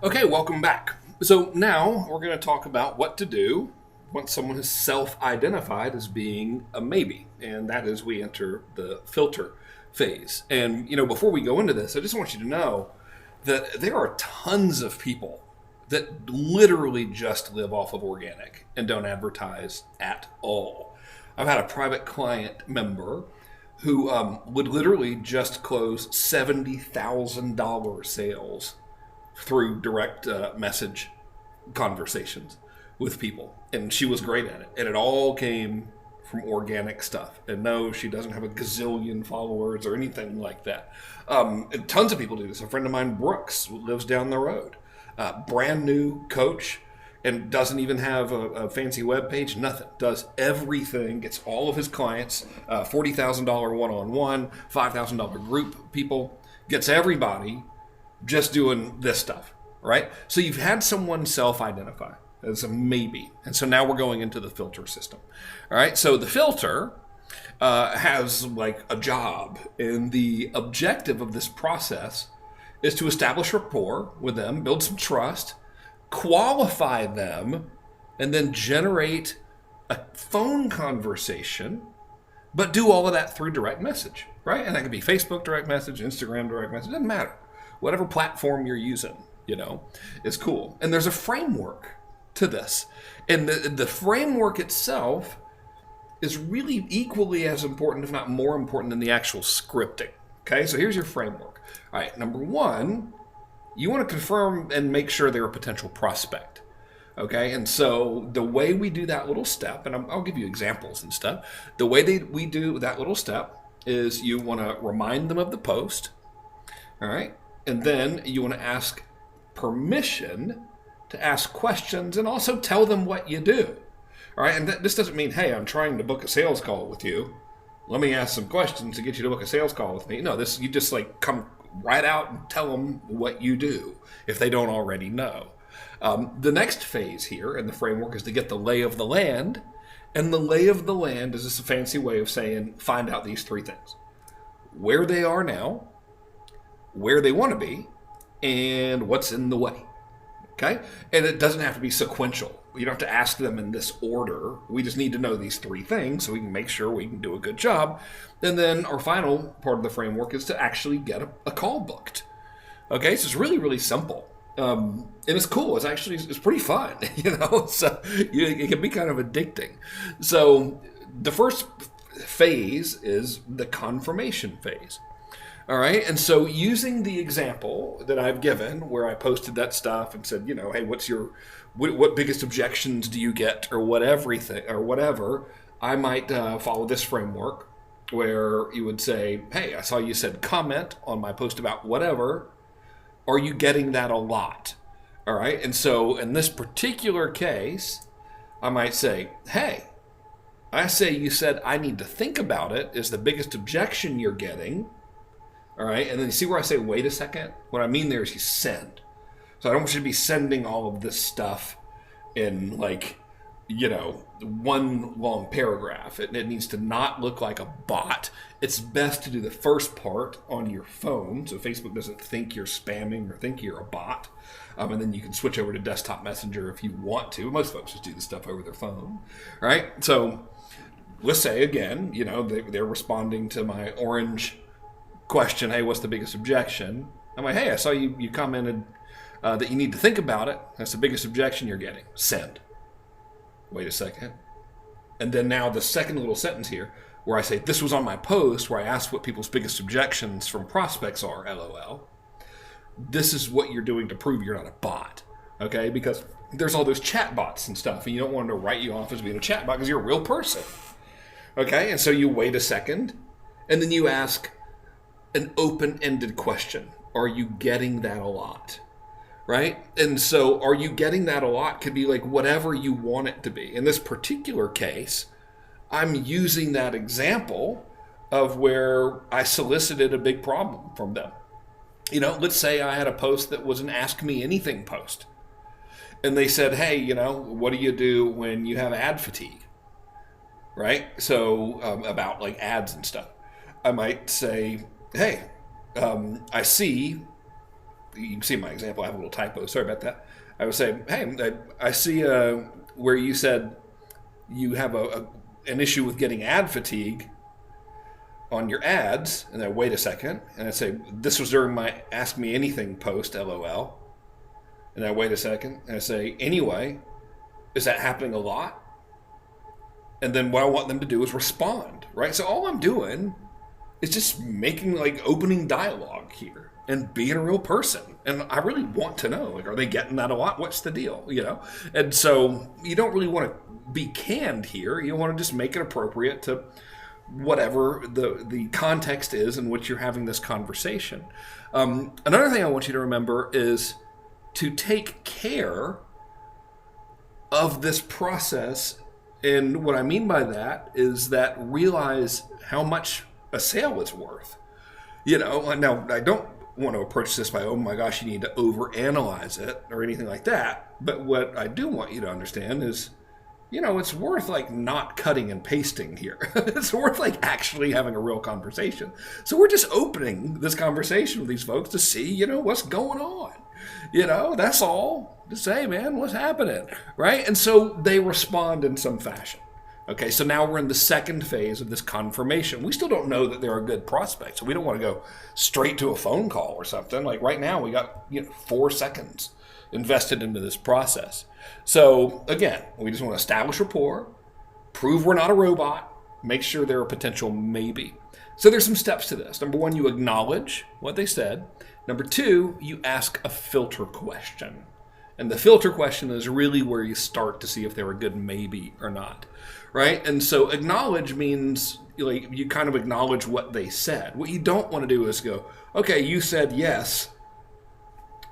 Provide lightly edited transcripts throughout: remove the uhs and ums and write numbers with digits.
Okay, welcome back. So now we're going to talk about what to do once someone is self-identified as being a maybe, and that is we enter the filter phase. And before we go into this, I just want you to know that there are tons of people that literally just live off of organic and don't advertise at all. I've had a private client member who would literally just close $70,000 sales through direct message conversations with people. And she was great at it. And it all came from organic stuff. And no, she doesn't have a gazillion followers or anything like that. And tons of people do this. A friend of mine, Brooks, who lives down the road, brand new coach, and doesn't even have a fancy web page, nothing. Does everything, gets all of his clients, $40,000 one-on-one, $5,000 group people, gets everybody just doing this stuff, right? So you've had someone self-identify as a maybe. And so now we're going into the filter system. All right, so the filter has like a job, and the objective of this process is to establish rapport with them, build some trust, qualify them, and then generate a phone conversation, but do all of that through direct message, right? And that could be Facebook direct message, Instagram direct message, doesn't matter. Whatever platform you're using, is cool. And there's a framework to this. And the framework itself is really equally as important, if not more important, than the actual scripting. Okay, so here's your framework. All right, number one, you want to confirm and make sure they're a potential prospect. Okay, and so the way we do that little step, and I'll give you examples and stuff, the way we do that little step is you want to remind them of the post, all right, and then you want to ask permission to ask questions and also tell them what you do, all right, and this doesn't mean, hey, I'm trying to book a sales call with you. Let me ask some questions to get you to book a sales call with me. No, this you just like come right out and tell them what you do if they don't already know. The next phase here in the framework is to get the lay of the land. And the lay of the land is just a fancy way of saying find out these three things: where they are now, where they want to be, and what's in the way. Okay? And it doesn't have to be sequential. You don't have to ask them in this order. We just need to know these three things so we can make sure we can do a good job. And then our final part of the framework is to actually get a call booked. Okay, so it's really, really simple. And it's cool. It's pretty fun, So it can be kind of addicting. So the first phase is the confirmation phase. All right, and so using the example that I've given, where I posted that stuff and said, hey, what biggest objections do you get, or whatever, I might follow this framework, where you would say, hey, I saw you said comment on my post about whatever. Are you getting that a lot? All right, and so in this particular case, I might say, hey, I say you said I need to think about it is the biggest objection you're getting. All right, and then you see where I say, wait a second? What I mean there is you send. So I don't want you to be sending all of this stuff in one long paragraph. It needs to not look like a bot. It's best to do the first part on your phone so Facebook doesn't think you're spamming or think you're a bot. And then you can switch over to desktop messenger if you want to. Most folks just do this stuff over their phone. All right, so let's say again, they're responding to my orange question, hey, what's the biggest objection? I'm like, hey, I saw you commented that you need to think about it. That's the biggest objection you're getting. Send. Wait a second. And then now the second little sentence here, where I say, this was on my post, where I asked what people's biggest objections from prospects are, LOL. This is what you're doing to prove you're not a bot, okay? Because there's all those chat bots and stuff, and you don't want them to write you off as being a chat bot because you're a real person, okay? And so you wait a second, and then you ask an open-ended question. Are you getting that a lot? Right? And so are you getting that a lot could be like whatever you want it to be. In this particular case, I'm using that example of where I solicited a big problem from them. Let's say I had a post that was an Ask Me Anything post. And they said, hey, what do you do when you have ad fatigue? Right? So about like ads and stuff. I might say, hey, I see you can see my example, I have a little typo. Sorry about that. I would say, hey, I see where you said you have an issue with getting ad fatigue on your ads, and I wait a second, and I say, this was during my Ask Me Anything post, LOL. And I wait a second, and I say, anyway, is that happening a lot? And then what I want them to do is respond, right? So all I'm doing is just making, like, opening dialogue here and being a real person. And I really want to know, like, are they getting that a lot? What's the deal, you know? And so you don't really want to be canned here. You want to just make it appropriate to whatever the context is in which you're having this conversation. Another thing I want you to remember is to take care of this process. And what I mean by that is that realize how much a sale is worth. You know, now I don't want to approach this by, oh my gosh, you need to overanalyze it or anything like that. But what I do want you to understand is, you know, it's worth like not cutting and pasting here. It's worth like actually having a real conversation. So we're just opening this conversation with these folks to see, you know, what's going on. You know, that's all. Just say, man, what's happening? Right? And so they respond in some fashion. Okay, so now we're in the second phase of this confirmation. We still don't know that they're a good prospect, so we don't want to go straight to a phone call or something. Like right now, we got 4 seconds invested into this process. So again, we just want to establish rapport, prove we're not a robot, make sure they're a potential maybe. So there's some steps to this. Number 1, you acknowledge what they said. Number 2, you ask a filter question. And the filter question is really where you start to see if they're a good maybe or not, right? And so acknowledge means like you kind of acknowledge what they said. What you don't want to do is go, okay, you said yes.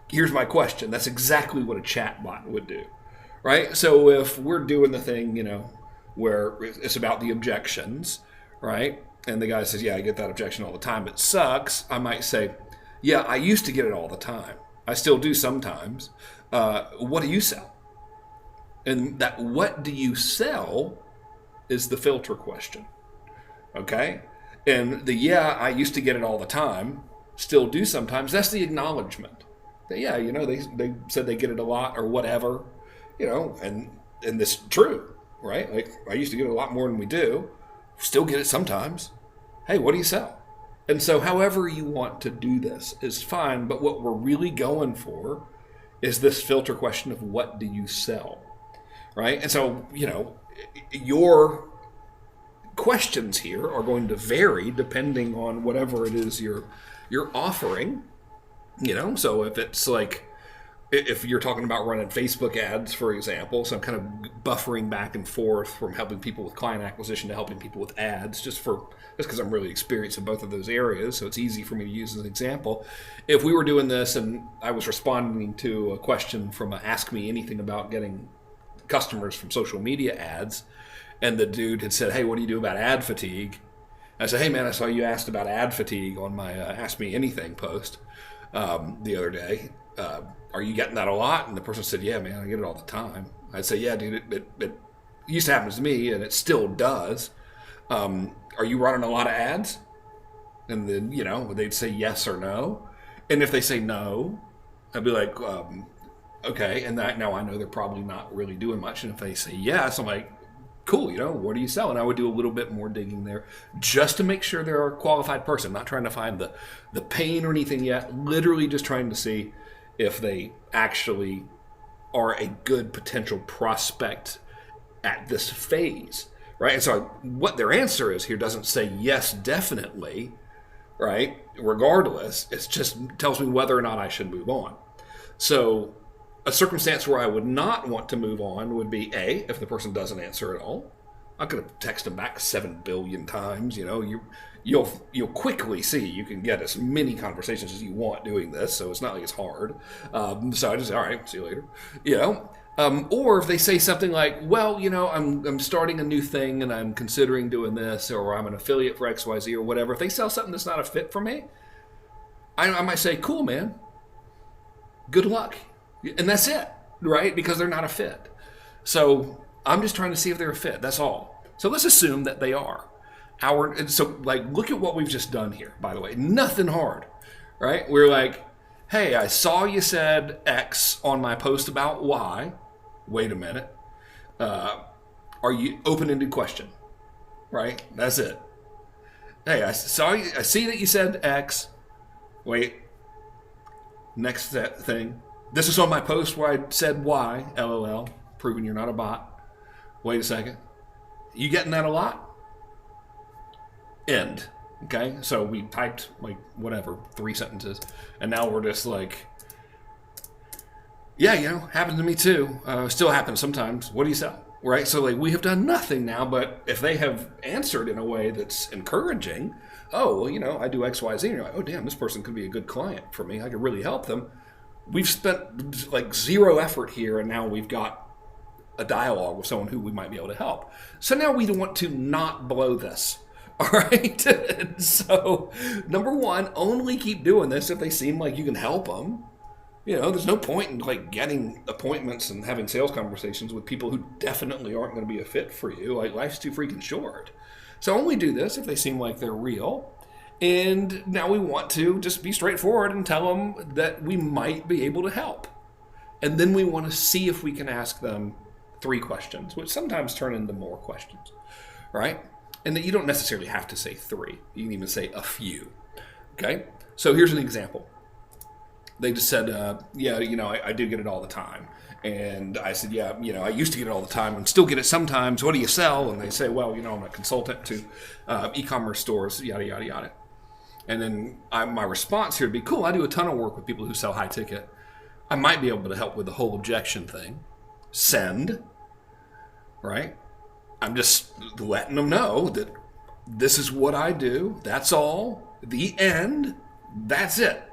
Here's my question. That's exactly what a chatbot would do, right? So if we're doing the thing, you know, where it's about the objections, right? And the guy says, yeah, I get that objection all the time. It sucks. I might say, yeah, I used to get it all the time. I still do sometimes. What do you sell? And that what do you sell is the filter question, okay? And the yeah, I used to get it all the time, still do sometimes, that's the acknowledgement. That, yeah, you know, they said they get it a lot or whatever, you know, and this is true, right? Like, I used to get it a lot more than we do, still get it sometimes. Hey, what do you sell? And so however you want to do this is fine, but what we're really going for is this filter question of what do you sell, right? And so, you know, your questions here are going to vary depending on whatever it is you're offering, you know? So if it's like, if you're talking about running Facebook ads, for example, so I'm kind of buffering back and forth from helping people with client acquisition to helping people with ads, just because I'm really experienced in both of those areas, so it's easy for me to use as an example. If we were doing this and I was responding to a question from a Ask Me Anything about getting customers from social media ads, and the dude had said, hey, what do you do about ad fatigue? I said, hey, man, I saw you asked about ad fatigue on my Ask Me Anything post the other day. Are you getting that a lot? And the person said, yeah, man, I get it all the time. I'd say, yeah, dude, it used to happen to me, and it still does. Are you running a lot of ads? And then, you know, they'd say yes or no. And if they say no, I'd be like, okay. And now I know they're probably not really doing much. And if they say yes, I'm like, cool, you know, what do you sell? And I would do a little bit more digging there just to make sure they're a qualified person, not trying to find the pain or anything yet, literally just trying to see if they actually are a good potential prospect at this phase, right? And so what their answer is here doesn't say yes, definitely, right? Regardless, it just tells me whether or not I should move on. So a circumstance where I would not want to move on would be A, if the person doesn't answer at all. I'm going to text them back 7 billion times. You know, you'll quickly see you can get as many conversations as you want doing this, so it's not like it's hard. So I just say, all right, see you later. You know, or if they say something like, well, you know, I'm starting a new thing and I'm considering doing this, or I'm an affiliate for XYZ or whatever. If they sell something that's not a fit for me, I might say, cool, man, good luck. And that's it, right? Because they're not a fit. So I'm just trying to see if they're a fit. That's all. So let's assume that they are. So like, look at what we've just done here, by the way. Nothing hard, right? We're like, Hey, I saw you said X on my post about Y. Wait a minute. Are you open-ended question? Right? That's it. Hey, I see that you said X. Wait. Next thing. This is on my post where I said Y, LOL, proving you're not a bot. Wait a second. You getting that a lot? End. Okay, so we typed like whatever, 3 sentences, and now we're just like, yeah, happens to me too. Still happens sometimes. What do you sell? Right? So like we have done nothing now, but if they have answered in a way that's encouraging, oh, well, I do X, Y, Z, and you're like, oh, damn, this person could be a good client for me. I could really help them. We've spent like zero effort here, and now we've got a dialogue with someone who we might be able to help. So now we want to not blow this. All right. So, number one, only keep doing this if they seem like you can help them. There's no point in like getting appointments and having sales conversations with people who definitely aren't going to be a fit for you. Like life's too freaking short. So only do this if they seem like they're real. And now we want to just be straightforward and tell them that we might be able to help. And then we want to see if we can ask them 3 questions, which sometimes turn into more questions, right? And that you don't necessarily have to say 3. You can even say a few. Okay? So here's an example. They just said, I do get it all the time. And I said, yeah, I used to get it all the time and still get it sometimes. What do you sell? And they say, well, I'm a consultant to e-commerce stores, yada, yada, yada. And then my response here would be, cool, I do a ton of work with people who sell high ticket. I might be able to help with the whole objection thing. Send. Right? I'm just letting them know that this is what I do. That's all. The end. That's it.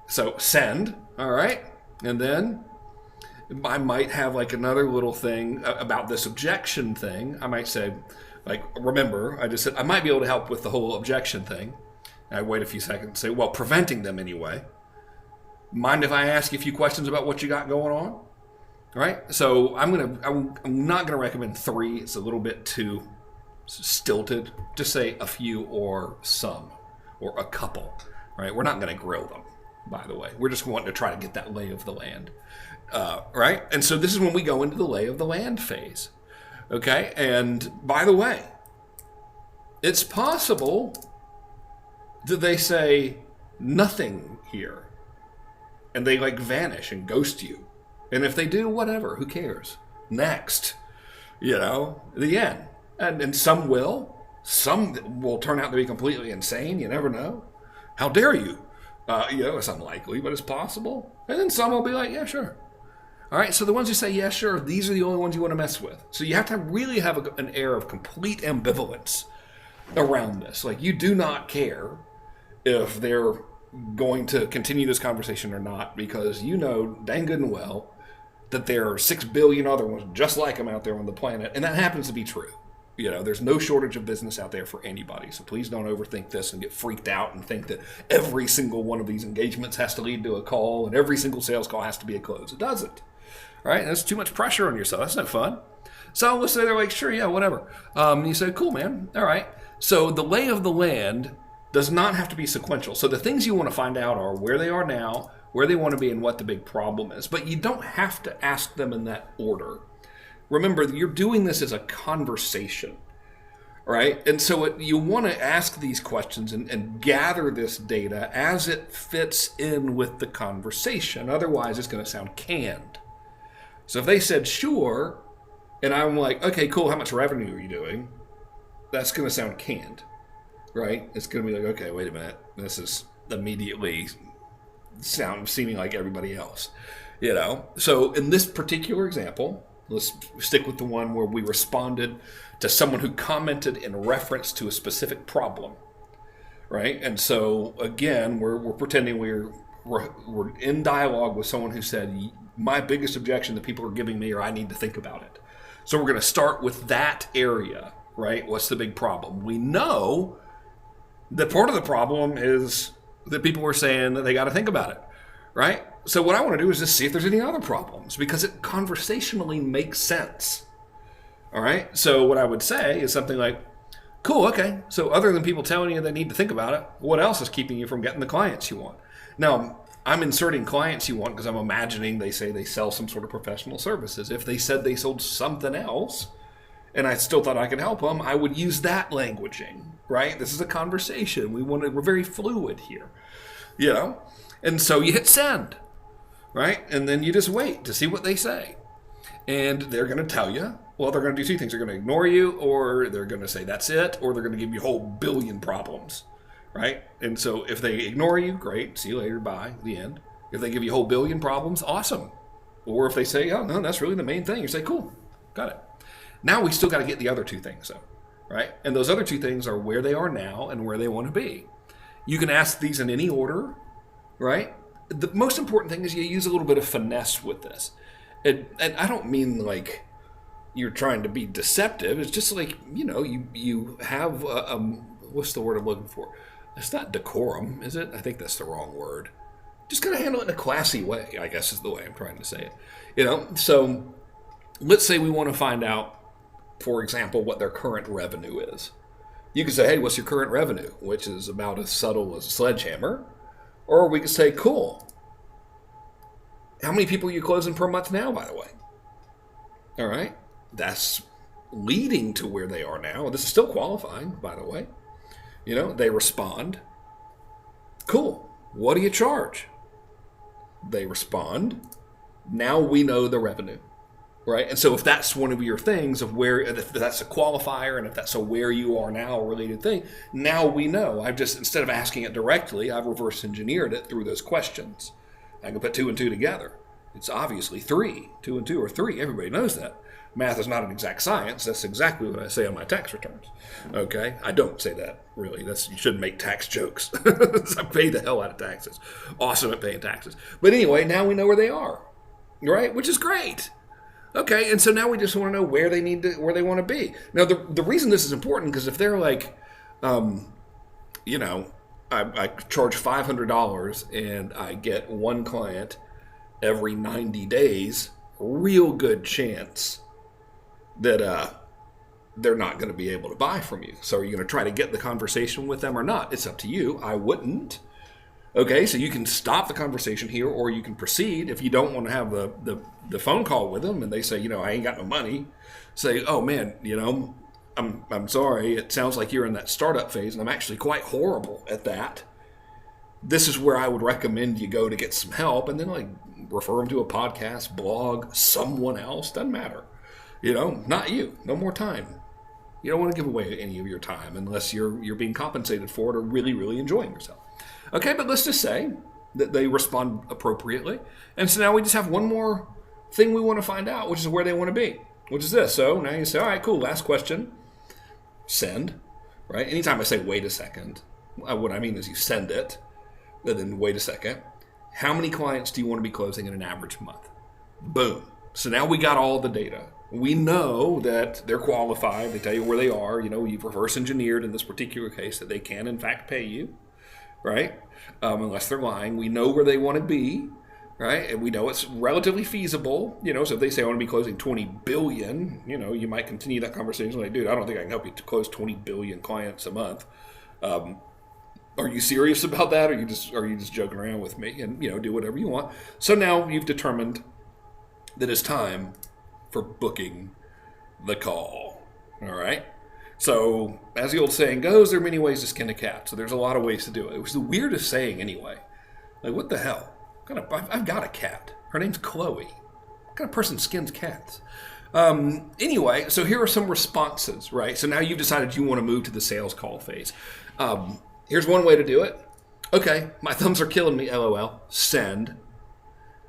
So send. All right. And then I might have like another little thing about this objection thing. I might say, like, remember, I just said I might be able to help with the whole objection thing. And I wait a few seconds and say, well, preventing them anyway. Mind if I ask you a few questions about what you got going on? Right? So I'm not gonna recommend 3. It's a little bit too stilted. Just say a few or some or a couple. Right? We're not gonna grill them, by the way. We're just wanting to try to get that lay of the land. Right? And so this is when we go into the lay of the land phase. Okay? And by the way, it's possible that they say nothing here and they like vanish and ghost you. And if they do, whatever, who cares? Next, the end. And some will. Some will turn out to be completely insane. You never know. How dare you? It's unlikely, but it's possible. And then some will be like, yeah, sure. All right, so the ones who say, yeah, sure, these are the only ones you want to mess with. So you have to really have an air of complete ambivalence around this. Like, you do not care if they're going to continue this conversation or not, because dang good and well that there are 6 billion other ones just like them out there on the planet, and that happens to be true. There's no shortage of business out there for anybody, so please don't overthink this and get freaked out and think that every single one of these engagements has to lead to a call and every single sales call has to be a close. It doesn't. Right? That's too much pressure on yourself. That's no fun. So let's say they're like, sure, yeah, whatever. And you say, cool, man. All right. So the lay of the land does not have to be sequential. So the things you want to find out are where they are now, where they want to be, and what the big problem is. But you don't have to ask them in that order. Remember, you're doing this as a conversation, right? And so you want to ask these questions and gather this data as it fits in with the conversation. Otherwise, it's going to sound canned. So if they said, sure, and I'm like, okay, cool, how much revenue are you doing? That's going to sound canned, right? It's going to be like, okay, wait a minute. This is immediately seeming like everybody else, So in this particular example, let's stick with the one where we responded to someone who commented in reference to a specific problem, right? And so again, we're pretending we're in dialogue with someone who said, my biggest objection that people are giving me, or I need to think about it. So we're going to start with that area, right? What's the big problem? We know that part of the problem is that people were saying that they got to think about it, right? So what I want to do is just see if there's any other problems, because it conversationally makes sense. All right. So what I would say is something like, cool. Okay. So other than people telling you they need to think about it, what else is keeping you from getting the clients you want? Now, I'm inserting clients you want because I'm imagining they say they sell some sort of professional services. If they said they sold something else and I still thought I could help them, I would use that languaging, right? This is a conversation. We're very fluid here, you know? And so you hit send, right? And then you just wait to see what they say. And they're going to tell you, well, they're going to do two things. They're going to ignore you, or they're going to say that's it, or they're going to give you a whole billion problems, right? And so if they ignore you, great. See you later. Bye. The end. If they give you a whole billion problems, awesome. Or if they say, oh, no, that's really the main thing. You say, cool. Got it. Now we still got to get the other two things, though, right? And those other two things are where they are now and where they want to be. You can ask these in any order, right? The most important thing is you use a little bit of finesse with this. And I don't mean like you're trying to be deceptive. It's just like, you have, what's the word I'm looking for? It's not decorum, is it? I think that's the wrong word. Just kind of handle it in a classy way, I guess is the way I'm trying to say it. So let's say we want to find out, for example, what their current revenue is. You can say, hey, what's your current revenue? Which is about as subtle as a sledgehammer. Or we could say, cool. How many people are you closing per month now, by the way? All right. That's leading to where they are now. This is still qualifying, by the way. They respond. Cool. What do you charge? They respond. Now we know the revenue, right? And so if that's one of your things of where, if that's a qualifier and if that's a where you are now related thing, now we know. Instead of asking it directly, I've reverse engineered it through those questions. I can put 2 and 2 together. It's obviously 3. 2 and 2 are 3. Everybody knows that. Math is not an exact science. That's exactly what I say on my tax returns. Okay? I don't say that, really. You shouldn't make tax jokes. I pay the hell out of taxes. Awesome at paying taxes. But anyway, now we know where they are, right? Which is great. Okay, and so now we just want to know where they want to be. Now, the reason this is important, because if they're like, I charge $500 and I get one client every 90 days, real good chance that they're not going to be able to buy from you. So are you going to try to get the conversation with them or not? It's up to you. I wouldn't. Okay, so you can stop the conversation here, or you can proceed. If you don't want to have the phone call with them and they say, I ain't got no money, say, oh man, I'm sorry, it sounds like you're in that startup phase, and I'm actually quite horrible at that. This is where I would recommend you go to get some help, and then refer them to a podcast, blog, someone else, doesn't matter. Not you, no more time. You don't want to give away any of your time unless you're being compensated for it or really, really enjoying yourself. Okay, but let's just say that they respond appropriately. And so now we just have one more thing we want to find out, which is where they want to be, which is this. So now you say, all right, cool, last question. Send, right? Anytime I say wait a second, what I mean is you send it, and then wait a second. How many clients do you want to be closing in an average month? Boom. So now we got all the data. We know that they're qualified. They tell you where they are. You've reverse engineered in this particular case that they can, in fact, pay you, right? Unless they're lying. We know where they want to be, right? And we know it's relatively feasible. So if they say I want to be closing 20 billion, you might continue that conversation like, dude, I don't think I can help you to close 20 billion clients a month. Are you serious about that? Or are you just joking around with me? And, do whatever you want. So now you've determined that it's time for booking the call. All right? So, as the old saying goes, there are many ways to skin a cat. So there's a lot of ways to do it. It was the weirdest saying anyway. Like, what the hell? I've got a cat. Her name's Chloe. What kind of person skins cats? Anyway, so here are some responses, right? So now you've decided you want to move to the sales call phase. Here's one way to do it. Okay, my thumbs are killing me, LOL. Send.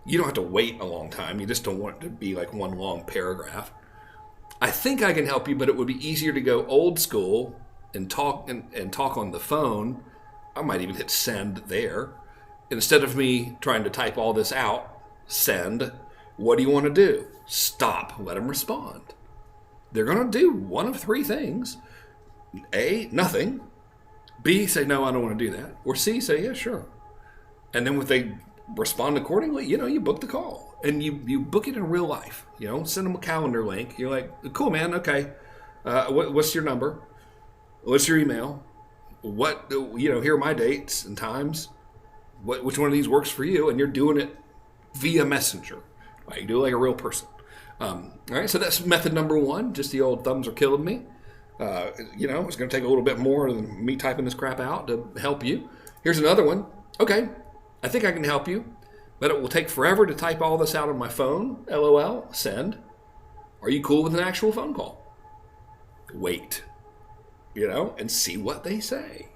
You don't have to wait a long time. You just don't want it to be like one long paragraph. I think I can help you, but it would be easier to go old school and talk on the phone. I might even hit send there. Instead of me trying to type all this out, send. What do you want to do? Stop. Let them respond. They're going to do one of 3 things. A, nothing. B, say, no, I don't want to do that. Or C, say, yeah, sure. And then if they respond accordingly, you book the call. And you book it in real life. Send them a calendar link. You're like, cool, man, okay. What's your number? What's your email? Here are my dates and times. which one of these works for you, and you're doing it via Messenger. Right? You do it like a real person. All right, so that's method number one. Just the old thumbs are killing me. It's going to take a little bit more than me typing this crap out to help you. Here's another one. Okay, I think I can help you, but it will take forever to type all this out on my phone. LOL, send. Are you cool with an actual phone call? Wait, and see what they say,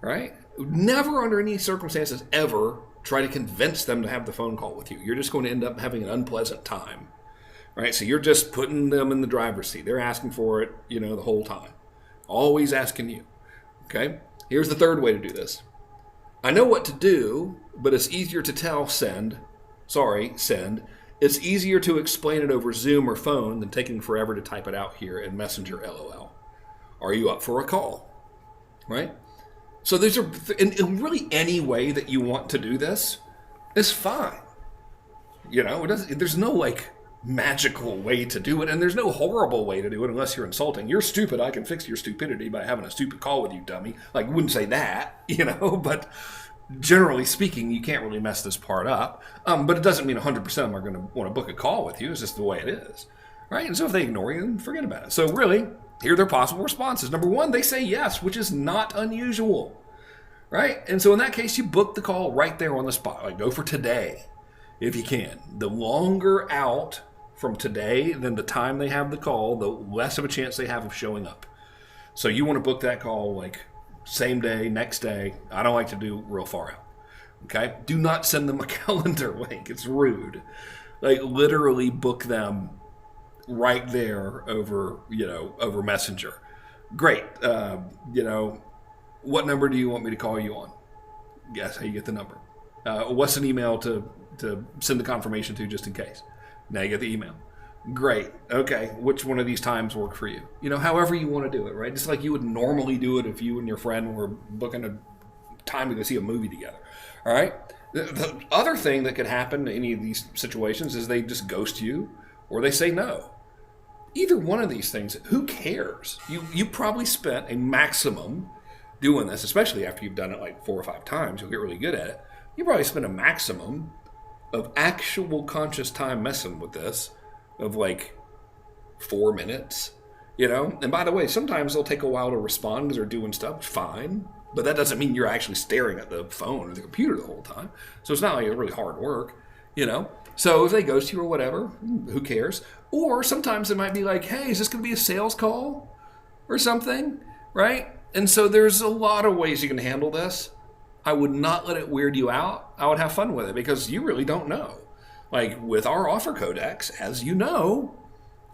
right? Never under any circumstances ever try to convince them to have the phone call with you. You're just going to end up having an unpleasant time, right? So you're just putting them in the driver's seat. They're asking for it, the whole time. Always asking you, okay? Here's the third way to do this. I know what to do, but it's easier to tell send. It's easier to explain it over Zoom or phone than taking forever to type it out here in Messenger, LOL. Are you up for a call? Right? So these are, in really any way that you want to do this is fine. There's no magical way to do it, and there's no horrible way to do it unless you're insulting. You're stupid. I can fix your stupidity by having a stupid call with you, dummy. Wouldn't say that, but generally speaking, you can't really mess this part up. But it doesn't mean 100% of them are going to want to book a call with you. It's just the way it is, right? And so if they ignore you, then forget about it. So really, here are their possible responses. Number one, they say yes, which is not unusual, right? And so in that case, you book the call right there on the spot. Go for today, if you can. The longer out from today than the time they have the call, the less of a chance they have of showing up. So you want to book that call same day, next day. I don't like to do real far out. Okay? Do not send them a calendar link. It's rude. Literally book them right there over Messenger. Great. What number do you want me to call you on? Guess how you get the number. What's an email to send the confirmation to just in case? Now you get the email. Great. Okay. Which one of these times work for you? However you want to do it, right? Just like you would normally do it if you and your friend were booking a time to go see a movie together. All right. The other thing that could happen in any of these situations is they just ghost you or they say no. Either one of these things, who cares? You probably spent a maximum doing this, especially after you've done it 4 or 5 times. You'll get really good at it. You probably spent a maximum of actual conscious time messing with this of 4 minutes, And by the way, sometimes they'll take a while to respond because they're doing stuff. Fine. But that doesn't mean you're actually staring at the phone or the computer the whole time. So it's not like it's really hard work, So if they ghost you or whatever, who cares? Or sometimes it might be hey, is this going to be a sales call or something, right? And so there's a lot of ways you can handle this. I would not let it weird you out. I would have fun with it because you really don't know. With our offer codex, as you know,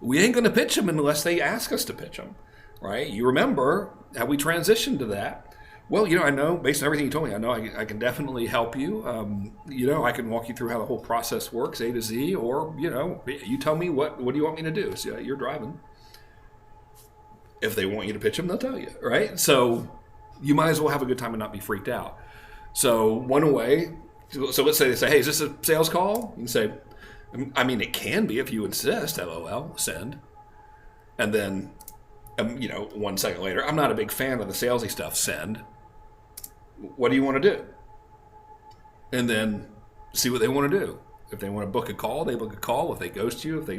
we ain't going to pitch them unless they ask us to pitch them, right? You remember how we transitioned to that. Well, I know, based on everything you told me, I know I can definitely help you. I can walk you through how the whole process works, A to Z, or, you tell me what do you want me to do? So you're driving. If they want you to pitch them, they'll tell you, right? So you might as well have a good time and not be freaked out. So one way, so let's say they say, hey, is this a sales call? You can say, it can be if you insist, LOL, send. And then, 1 second later, I'm not a big fan of the salesy stuff, send. What do you want to do? And then see what they want to do. If they want to book a call, they book a call. If they ghost you, if they,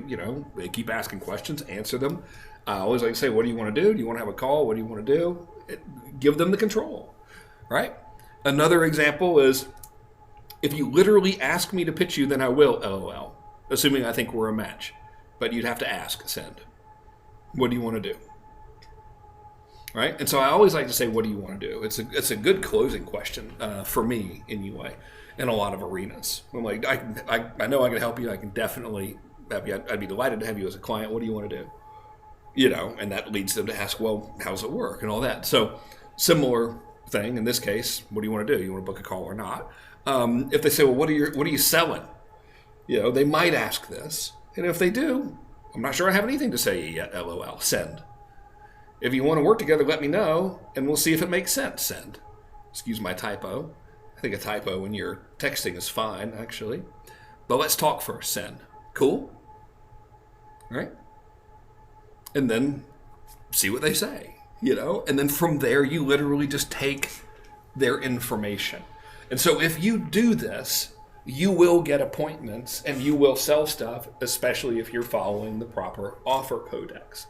they keep asking questions, answer them. I always like to say, what do you want to do? Do you want to have a call? What do you want to do? Give them the control, right? Another example is, if you literally ask me to pitch you, then I will, LOL, assuming I think we're a match. But you'd have to ask, send. What do you want to do? Right? And so I always like to say, what do you want to do? It's a good closing question for me, anyway, in a lot of arenas. I'm like, I know I can help you. I can definitely help you. I'd be delighted to have you as a client. What do you want to do? And that leads them to ask, well, how's it work and all that. So similar thing in this case. What do you want to do? You want to book a call or not? If they say, well, what are you selling? They might ask this. And if they do, I'm not sure I have anything to say yet, LOL, send. If you want to work together, let me know, and we'll see if it makes sense, send. Excuse my typo. I think a typo when you're texting is fine, actually. But let's talk first, send. Cool? All right? And then see what they say, And then from there, you literally just take their information. And so if you do this, you will get appointments and you will sell stuff, especially if you're following the proper offer codex.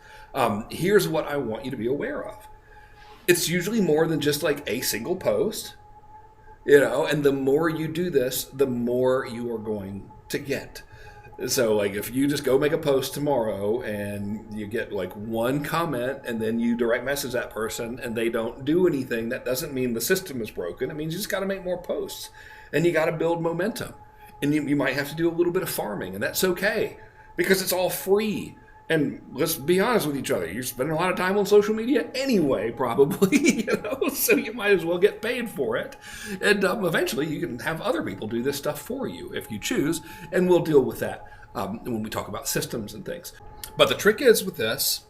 Here's what I want you to be aware of. It's usually more than just like a single post, and the more you do this, the more you are going to get. So like if you just go make a post tomorrow and you get like one comment and then you direct message that person and they don't do anything, that doesn't mean the system is broken. It means you just got to make more posts and you got to build momentum. And you might have to do a little bit of farming, and that's okay because it's all free. And let's be honest with each other. You're spending a lot of time on social media anyway, probably, so you might as well get paid for it. And eventually you can have other people do this stuff for you if you choose, and we'll deal with that when we talk about systems and things. But the trick is with this,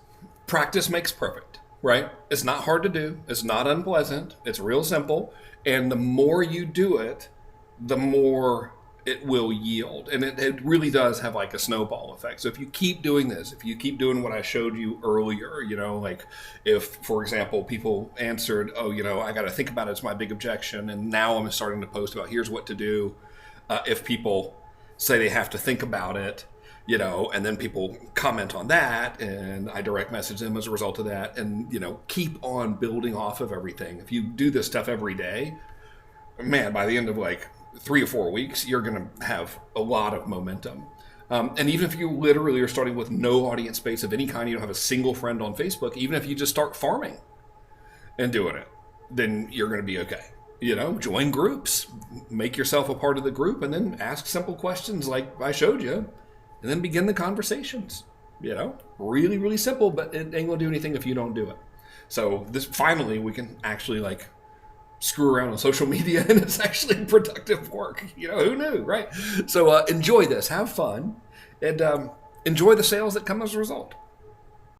practice makes perfect, right? It's not hard to do. It's not unpleasant. It's real simple. And the more you do it, the more it will yield. And it really does have like a snowball effect. So if you keep doing this, if you keep doing what I showed you earlier, like if, for example, people answered, I got to think about it, it's my big objection. And now I'm starting to post about here's what to do. If people say they have to think about it, and then people comment on that and I direct message them as a result of that. And, keep on building off of everything. If you do this stuff every day, man, by the end of like 3 or 4 weeks, you're going to have a lot of momentum. And even if you literally are starting with no audience base of any kind, you don't have a single friend on Facebook, even if you just start farming and doing it, then you're going to be okay. Join groups, make yourself a part of the group, and then ask simple questions like I showed you, and then begin the conversations. Really, really simple, but it ain't going to do anything if you don't do it. So this finally, we can actually like screw around on social media and it's actually productive work. Who knew, right? So enjoy this, have fun, and enjoy the sales that come as a result.